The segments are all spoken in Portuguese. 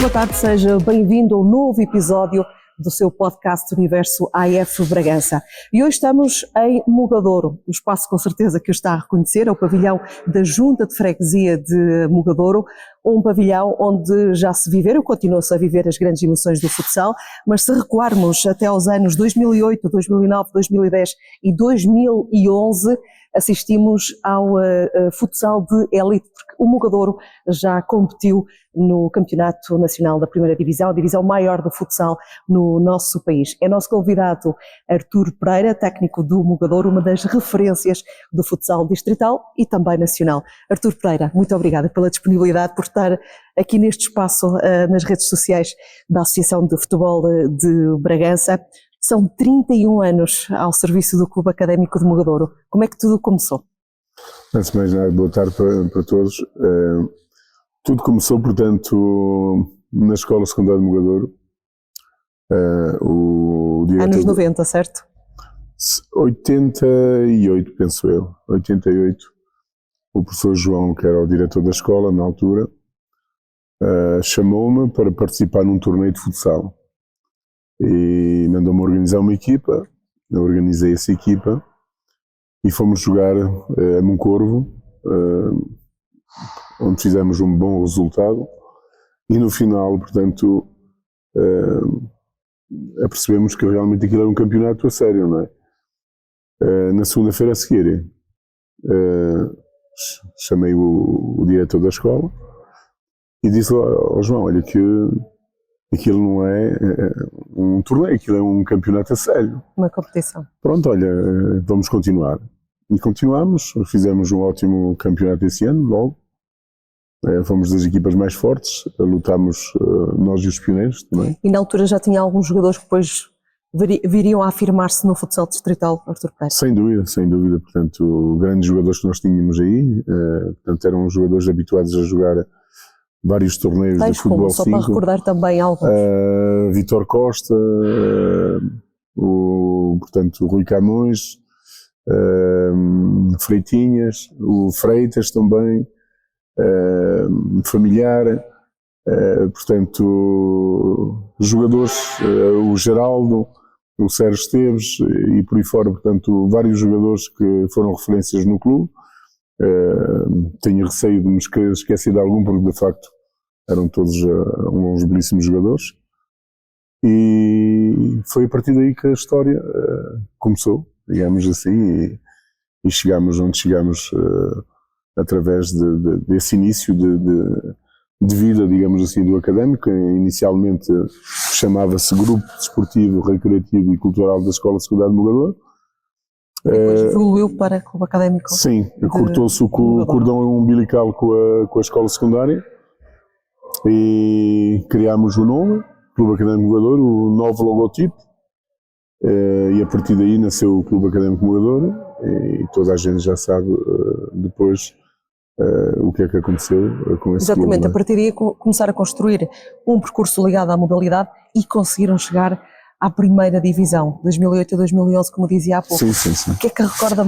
boa tarde, seja bem-vindo ao novo episódio do seu podcast Universo AF Bragança. E hoje estamos em Mogadouro, o espaço com certeza que o está a reconhecer, é o pavilhão da Junta de Freguesia de Mogadouro, um pavilhão onde já se viveram, continuam-se a viver as grandes emoções do futsal, mas se recuarmos até aos anos 2008, 2009, 2010 e 2011, assistimos ao futsal de elite, porque o Mogadouro já competiu no Campeonato Nacional da Primeira Divisão, a divisão maior do futsal no nosso país. É nosso convidado Artur Pereira, técnico do Mogadouro, uma das referências do futsal distrital e também nacional. Artur Pereira, muito obrigada pela disponibilidade, por estar aqui neste espaço nas redes sociais da Associação de Futebol de Bragança. São 31 anos ao serviço do Clube Académico de Mogadouro. Como é que tudo começou? Antes de mais nada, boa tarde para todos. Tudo começou, portanto, na Escola Secundária de Mogadouro. Anos 90, certo? 88, penso eu. 88. O professor João, que era o diretor da escola na altura, chamou-me para participar num torneio de futsal. E mandou-me organizar uma equipa. Eu organizei essa equipa e fomos jogar a Moncorvo, onde fizemos um bom resultado, e no final, portanto, apercebemos que realmente aquilo era um campeonato a sério, não é? Na segunda-feira a seguir, chamei o diretor da escola e disse ao João, olha que aquilo não é um torneio, aquilo é um campeonato a sério. Uma competição. Pronto, olha, vamos continuar. E continuamos, fizemos um ótimo campeonato esse ano, logo. Fomos das equipas mais fortes, lutámos nós e os pioneiros também. E na altura já tinha alguns jogadores que depois viriam a afirmar-se no futsal distrital, Artur Pereira? Sem dúvida. Portanto, grandes jogadores que nós tínhamos aí, portanto, eram jogadores habituados a jogar vários torneios de futebol 5. Só para recordar também alguns. Vítor Costa, portanto, o Rui Camões, Freitinhas, o Freitas também, Familiar, portanto, jogadores, o Geraldo, o Sérgio Esteves e por aí fora, portanto, vários jogadores que foram referências no clube. Tenho receio de me esquecer de algum, porque de facto eram todos uns belíssimos jogadores, e foi a partir daí que a história começou, digamos assim, e chegámos onde chegámos através desse início de vida, digamos assim, do académico. Inicialmente chamava-se Grupo Desportivo, Recreativo e Cultural da Escola Secundária de Mogadouro. Depois evoluiu para Clube Académico. Sim, cortou-se o cordão umbilical com a escola secundária e criámos o nome, Clube Académico Mogadouro, o novo logotipo, e a partir daí nasceu o Clube Académico Mogadouro, e toda a gente já sabe depois o que é que aconteceu com esse clube. Exatamente, a partir daí começaram a construir um percurso ligado à modalidade e conseguiram chegar à primeira divisão, 2008 a 2011, como dizia há pouco. Sim. O que é que recorda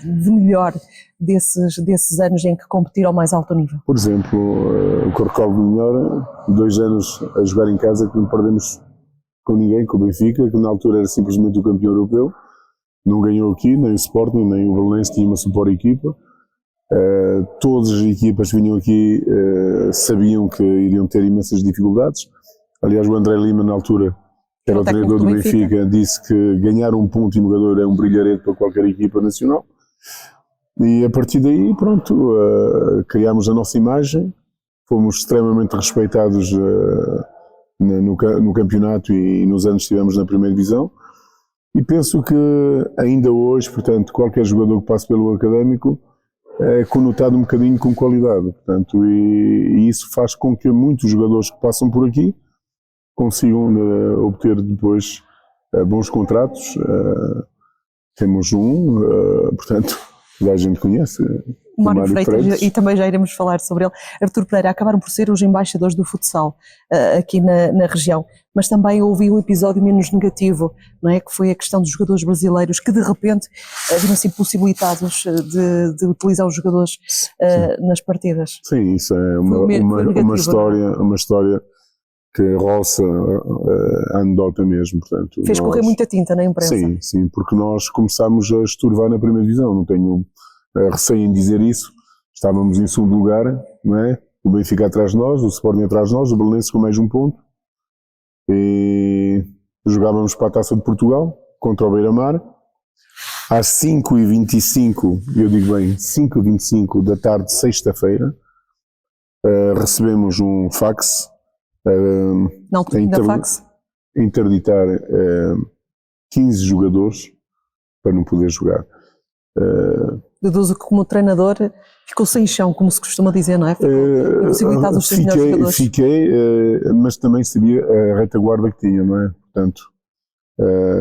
de melhor desses anos em que competiram ao mais alto nível? Por exemplo, o que eu recordo melhor, 2 anos a jogar em casa que não perdemos com ninguém, com o Benfica, que na altura era simplesmente o campeão europeu, não ganhou aqui, nem o Sporting, nem o Belenenses, tinha uma super equipa. Todas as equipas que vinham aqui sabiam que iriam ter imensas dificuldades. Aliás, o André Lima, na altura, que era o treinador do Benfica, disse que ganhar um ponto em Mogadouro é um brilharete para qualquer equipa nacional. E a partir daí, pronto, criámos a nossa imagem, fomos extremamente respeitados no campeonato e nos anos que estivemos na primeira divisão. E penso que ainda hoje, portanto, qualquer jogador que passe pelo académico é conotado um bocadinho com qualidade. Portanto, e isso faz com que muitos jogadores que passam por aqui consigam obter depois bons contratos. Temos portanto, toda a gente conhece, o Mário Freitas, e também já iremos falar sobre ele. Artur Pereira, acabaram por ser os embaixadores do futsal aqui na região, mas também houve um episódio menos negativo, não é? Que foi a questão dos jogadores brasileiros que de repente viram-se impossibilitados de utilizar os jogadores nas partidas. Sim, isso é uma história que roça a anedota mesmo. Portanto, Fez correr muita tinta na imprensa. Sim, sim, porque nós começámos a estorvar na primeira divisão, não tenho receio em dizer isso. Estávamos em segundo lugar, não é? O Benfica atrás de nós, o Sporting atrás de nós, o Belenenses com mais um ponto. E jogávamos para a Taça de Portugal, contra o Beira-Mar. Às 5h25, eu digo bem, 5h25 da tarde, sexta-feira, recebemos um fax. Na altura da fax? Interditar 15 jogadores para não poder jogar. Deduzo que como treinador ficou sem chão, como se costuma dizer, não é? Ficou impossibilitado os seus melhores jogadores. Fiquei, mas também sabia a retaguarda que tinha, não é? Portanto,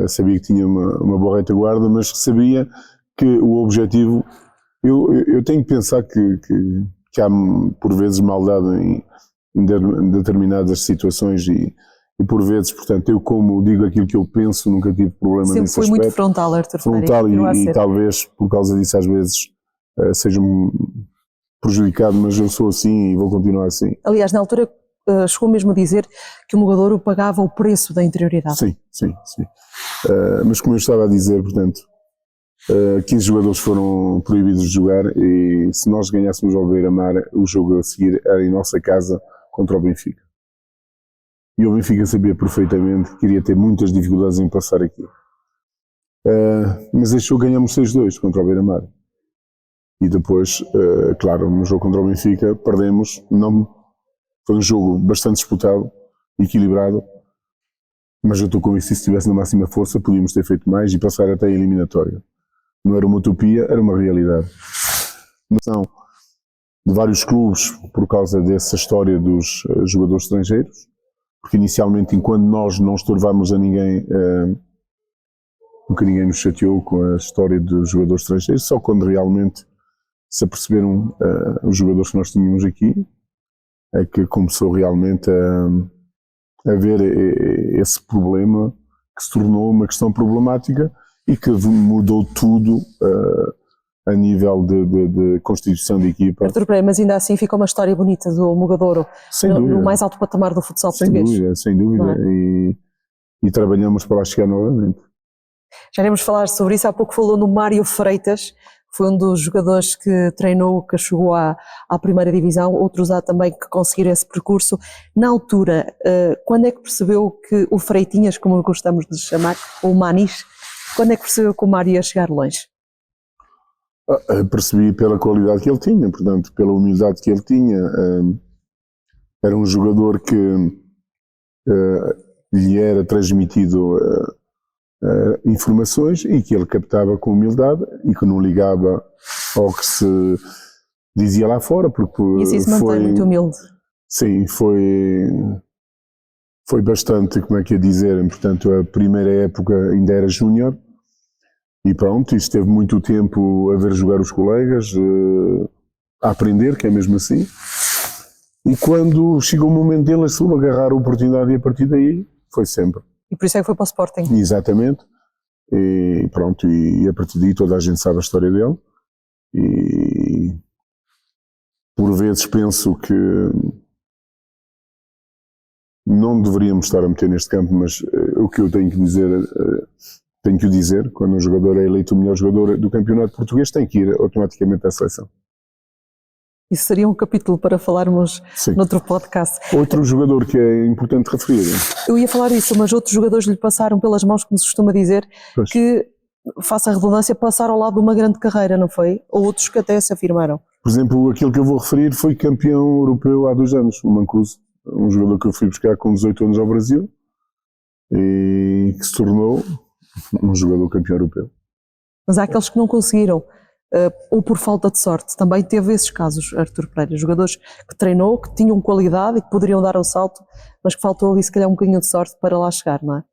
sabia que tinha uma boa retaguarda, mas sabia que o objetivo... Eu tenho que pensar que há, por vezes, maldade em determinadas situações e por vezes, portanto, eu como digo aquilo que eu penso, nunca tive problema sempre nesse foi aspecto. Muito frontal, Artur Pereira. Frontal e talvez por causa disso às vezes seja prejudicado, mas eu sou assim e vou continuar assim. Aliás, na altura chegou mesmo a dizer que o Mogadouro pagava o preço da interioridade. Sim. Mas como eu estava a dizer, portanto, 15 jogadores foram proibidos de jogar e se nós ganhássemos ao Beira-Mar, o jogo a seguir era em nossa casa contra o Benfica. E o Benfica sabia perfeitamente que queria ter muitas dificuldades em passar aqui. Mas este jogo ganhamos 6-2 contra o Beira-Mar. E depois, claro, no jogo contra o Benfica, perdemos. Não, foi um jogo bastante disputado, equilibrado. Mas eu estou convencido que se estivesse na máxima força, podíamos ter feito mais e passar até a eliminatória. Não era uma utopia, era uma realidade. Não, de vários clubes, por causa dessa história dos jogadores estrangeiros, porque inicialmente, enquanto nós não estorvámos a ninguém, nunca ninguém nos chateou com a história dos jogadores estrangeiros, só quando realmente se aperceberam os jogadores que nós tínhamos aqui, é que começou realmente a haver esse problema que se tornou uma questão problemática e que mudou tudo a nível de constituição de equipa. Artur Pereira, mas ainda assim fica uma história bonita do Mogadouro no mais alto patamar do futsal português. Sem dúvida. É? E trabalhamos para lá chegar novamente. Já iremos falar sobre isso. Há pouco falou no Mário Freitas, foi um dos jogadores que treinou, que chegou à primeira divisão, outros há também que conseguiram esse percurso. Na altura, quando é que percebeu que o Freitinhas, como gostamos de chamar, ou o Manis, quando é que percebeu que o Mário ia chegar longe? Percebi pela qualidade que ele tinha, portanto, pela humildade que ele tinha. Era um jogador que lhe era transmitido informações e que ele captava com humildade e que não ligava ao que se dizia lá fora, porque e assim se mantém muito humilde. Sim, foi bastante, como é que ia dizer, portanto, a primeira época ainda era júnior. E pronto, isso teve muito tempo a ver jogar os colegas, a aprender, que é mesmo assim. E quando chegou o momento dele, soube agarrar a oportunidade e a partir daí foi sempre. E por isso é que foi para o Sporting. Exatamente. E pronto, e a partir daí toda a gente sabe a história dele. E por vezes penso que não deveríamos estar a meter neste campo, mas o que eu tenho que dizer... Tenho que o dizer, quando um jogador é eleito o melhor jogador do campeonato português, tem que ir automaticamente à seleção. Isso seria um capítulo para falarmos noutro podcast. Outro jogador que é importante referir. Eu ia falar isso, mas outros jogadores lhe passaram pelas mãos, como se costuma dizer, que, faça a redundância, passaram ao lado de uma grande carreira, não foi? Ou outros que até se afirmaram. Por exemplo, aquele que eu vou referir foi campeão europeu há 2 anos, o Mancuso. Um jogador que eu fui buscar com 18 anos ao Brasil e que se tornou um jogador campeão europeu. Mas há aqueles que não conseguiram, ou por falta de sorte. Também teve esses casos, Artur Pereira, jogadores que treinou, que tinham qualidade e que poderiam dar o salto, mas que faltou ali se calhar um bocadinho de sorte para lá chegar, não é?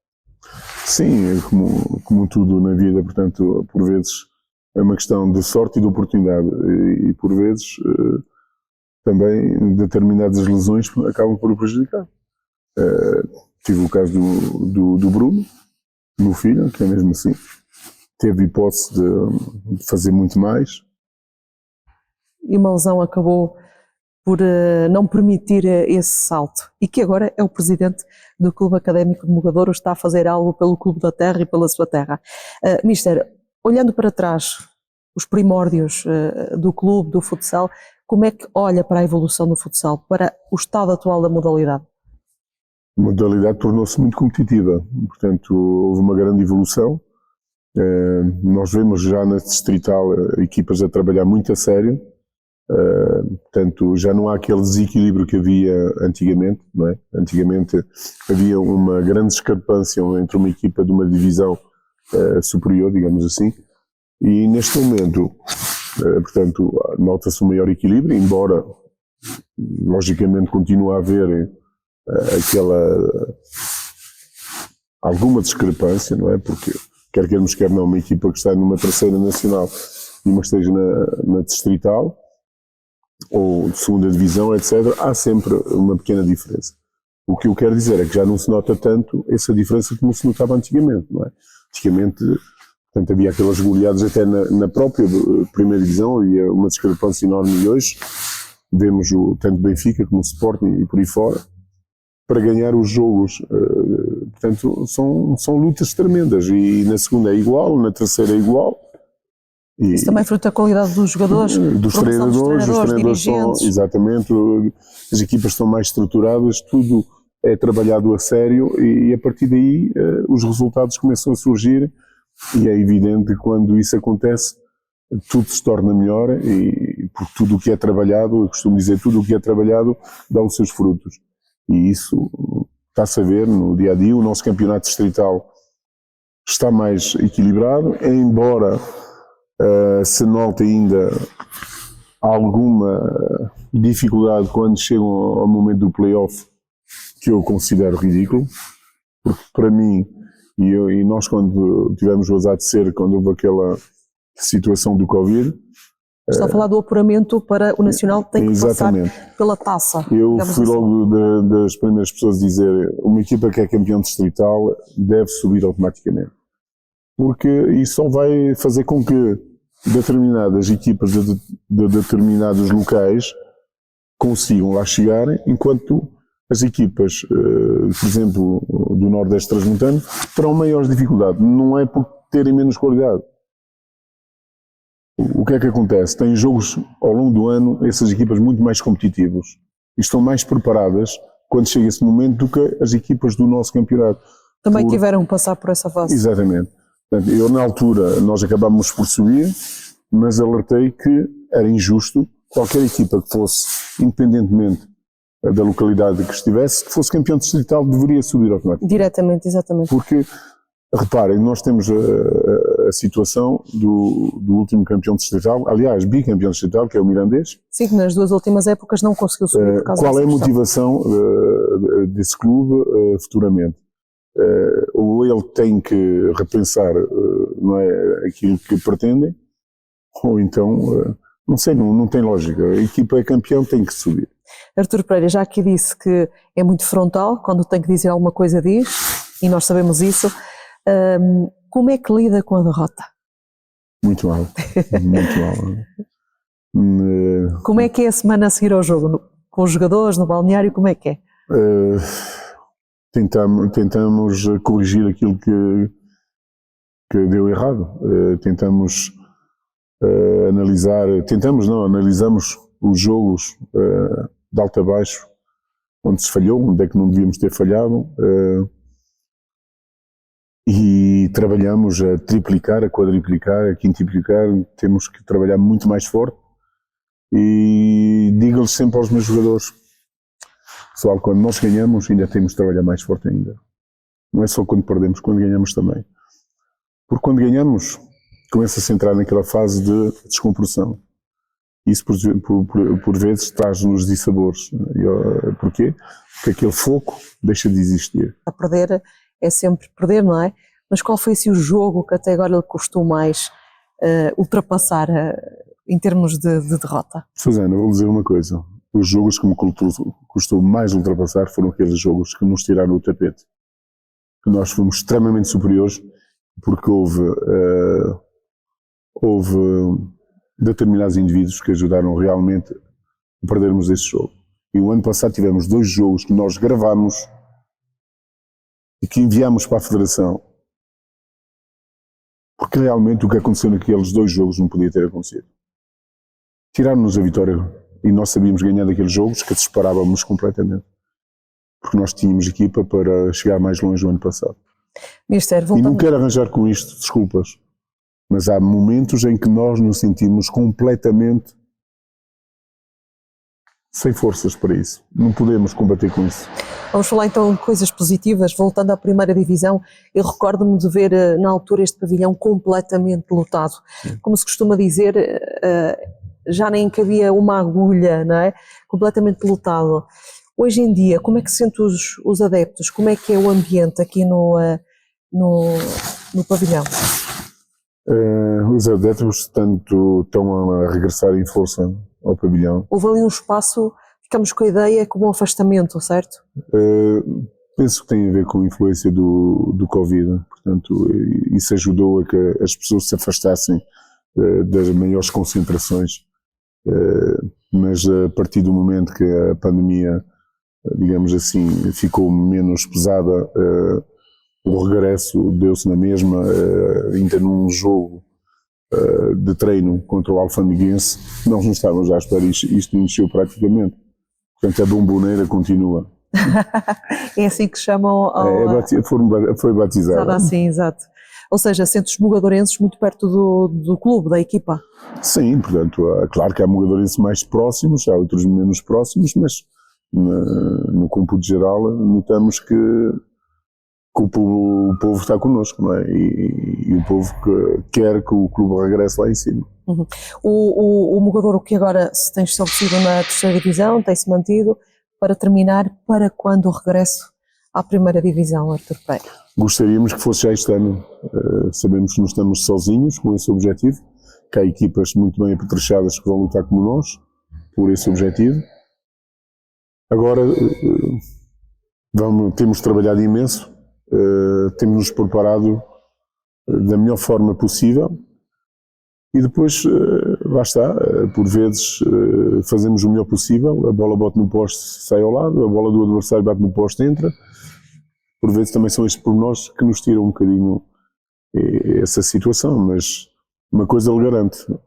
Sim, é como tudo na vida, portanto, por vezes é uma questão de sorte e de oportunidade e por vezes também determinadas lesões acabam por o prejudicar. Tive o caso do Bruno, meu filho, que é mesmo assim, teve hipótese de fazer muito mais. E uma lesão acabou por não permitir esse salto e que agora é o presidente do Clube Académico de Mogadouro, está a fazer algo pelo Clube da Terra e pela sua terra. Mister, olhando para trás, os primórdios do clube, do futsal, como é que olha para a evolução do futsal, para o estado atual da modalidade? A modalidade tornou-se muito competitiva, portanto houve uma grande evolução. Nós vemos já na distrital equipas a trabalhar muito a sério, portanto já não há aquele desequilíbrio que havia antigamente, não é? Antigamente havia uma grande discrepância entre uma equipa de uma divisão superior, digamos assim, e neste momento, portanto, nota-se um maior equilíbrio, embora logicamente continue a haver alguma discrepância, não é? Porque quer queremos, quer não, uma equipa que está numa terceira nacional e uma que esteja na distrital ou de segunda divisão, etc., há sempre uma pequena diferença. O que eu quero dizer é que já não se nota tanto essa diferença como se notava antigamente, não é? Antigamente, portanto, havia aquelas goleadas até na própria primeira divisão, havia uma discrepância enorme, e hoje vemos tanto Benfica como o Sporting e por aí fora, para ganhar os jogos. Portanto, são lutas tremendas, e na segunda é igual, na terceira é igual. Isso também é fruto da qualidade dos jogadores, dos treinadores, os treinadores são, exatamente, as equipas estão mais estruturadas, tudo é trabalhado a sério, e a partir daí os resultados começam a surgir, e é evidente que quando isso acontece, tudo se torna melhor, e porque tudo o que é trabalhado, eu costumo dizer, tudo o que é trabalhado dá os seus frutos. E isso está-se a ver no dia a dia. O nosso campeonato distrital está mais equilibrado, embora se note ainda alguma dificuldade quando chegam ao momento do play-off, que eu considero ridículo, porque para mim, e nós quando tivemos o azar de ser, quando houve aquela situação do Covid... Está a falar do apuramento para o Nacional, tem que exatamente. Passar pela taça. Eu fui logo das primeiras pessoas a dizer, uma equipa que é campeão distrital deve subir automaticamente. Porque isso só vai fazer com que determinadas equipas de determinados locais consigam lá chegar, enquanto as equipas, por exemplo, do Nordeste Transmontano, terão maiores dificuldades. Não é por terem menos qualidade. O que é que acontece? Tem jogos ao longo do ano, essas equipas muito mais competitivas, e estão mais preparadas quando chega esse momento do que as equipas do nosso campeonato. Também tiveram que passar por essa fase. Exatamente. Portanto, eu, na altura, nós acabámos por subir, mas alertei que era injusto qualquer equipa que fosse, independentemente da localidade que estivesse, que fosse campeão distrital, deveria subir automaticamente. Diretamente, exatamente. Porque, reparem, nós temos a situação do último campeão distrital, aliás, bicampeão distrital, que é o Mirandês. Sim, que nas duas últimas épocas não conseguiu subir por causa Qual é a motivação desse clube futuramente? Ou ele tem que repensar não é, aquilo que pretendem, ou então, não sei, não tem lógica. A equipa é campeão, tem que subir. Artur Pereira já aqui disse que é muito frontal, quando tem que dizer alguma coisa diz, e nós sabemos isso. Como é que lida com a derrota? Muito mal, muito mal. Como é que é a semana a seguir ao jogo? Com os jogadores, no balneário, como é que é? Tentamos corrigir aquilo que deu errado. Tentamos analisamos os jogos de alto a baixo, onde se falhou, onde é que não devíamos ter falhado. E trabalhamos a triplicar, a quadriplicar, a quintuplicar. Temos que trabalhar muito mais forte, e digo-lhes sempre aos meus jogadores, pessoal, quando nós ganhamos ainda temos de trabalhar mais forte ainda. Não é só quando perdemos, quando ganhamos também. Porque quando ganhamos, começa-se a entrar naquela fase de descompressão. Isso por vezes traz-nos dissabores. Porquê? Porque aquele foco deixa de existir. A perder é sempre perder, não é? Mas qual foi assim o jogo que até agora lhe custou mais ultrapassar em termos de derrota? Susana, vou dizer uma coisa. Os jogos que me custou mais ultrapassar foram aqueles jogos que nos tiraram o tapete. Que nós fomos extremamente superiores, porque houve determinados indivíduos que ajudaram realmente perdermos esse jogo. E o ano passado tivemos 2 jogos que nós gravamos e que enviámos para a Federação, porque realmente o que aconteceu naqueles 2 jogos não podia ter acontecido. Tiraram-nos a vitória e nós sabíamos ganhar daqueles jogos que disparávamos completamente, porque nós tínhamos equipa para chegar mais longe no ano passado. Mister, E não quero arranjar com isto desculpas, mas há momentos em que nós nos sentimos completamente sem forças para isso. Não podemos combater com isso. Vamos falar então de coisas positivas. Voltando à primeira divisão, eu recordo-me de ver na altura este pavilhão completamente lotado. Como se costuma dizer, já nem cabia uma agulha, não é? Completamente lotado. Hoje em dia, como é que se sentem os adeptos? Como é que é o ambiente aqui no pavilhão? Os adeptos estão a regressar em força ao pavilhão. Houve ali um espaço, ficamos com a ideia, como um afastamento, certo? Penso que tem a ver com a influência do Covid, portanto, isso ajudou a que as pessoas se afastassem das maiores concentrações, mas a partir do momento que a pandemia, digamos assim, ficou menos pesada, o regresso deu-se na mesma, ainda num jogo de treino contra o Alfandeguense, nós não estávamos à espera, isto encheu praticamente. Portanto, a bomboneira continua. É assim que chamam foi batizada. Assim, exato. Ou seja, sentes os mugadorenses muito perto do clube, da equipa? Sim, portanto, claro que há mugadorenses mais próximos, há outros menos próximos, mas no cômputo geral notamos que o povo está connosco, não é? E o povo quer que o clube regresse lá em cima. Uhum. O Mugadouro, que agora se tem estabelecido na 3ª divisão, tem-se mantido, para terminar, para quando o regresso à 1ª divisão, Artur Pereira? Gostaríamos que fosse já este ano. Sabemos que não estamos sozinhos com esse objetivo, que há equipas muito bem apetrechadas que vão lutar como nós, por esse objetivo. Agora, temos trabalhado imenso, temos-nos preparado da melhor forma possível e depois, lá está, por vezes fazemos o melhor possível, a bola bate no poste, sai ao lado, a bola do adversário bate no poste, entra. Por vezes também são estes pormenores que nos tiram um bocadinho essa situação, mas uma coisa lhe garanto,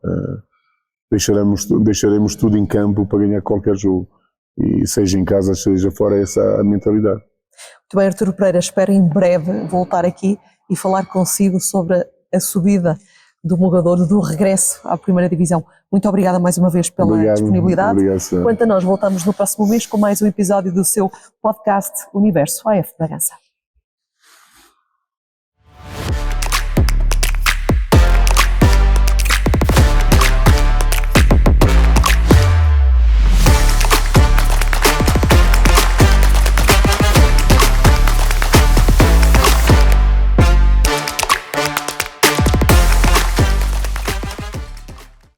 deixaremos tudo em campo para ganhar qualquer jogo, e seja em casa, seja fora, essa é a mentalidade. Muito bem, Artur Pereira, espero em breve voltar aqui e falar consigo sobre a subida do Mugadouro, do regresso à 1ª divisão. Muito obrigada mais uma vez pela disponibilidade. Obrigado. Quanto a nós, voltamos no próximo mês com mais um episódio do seu podcast Universo AF Bragança.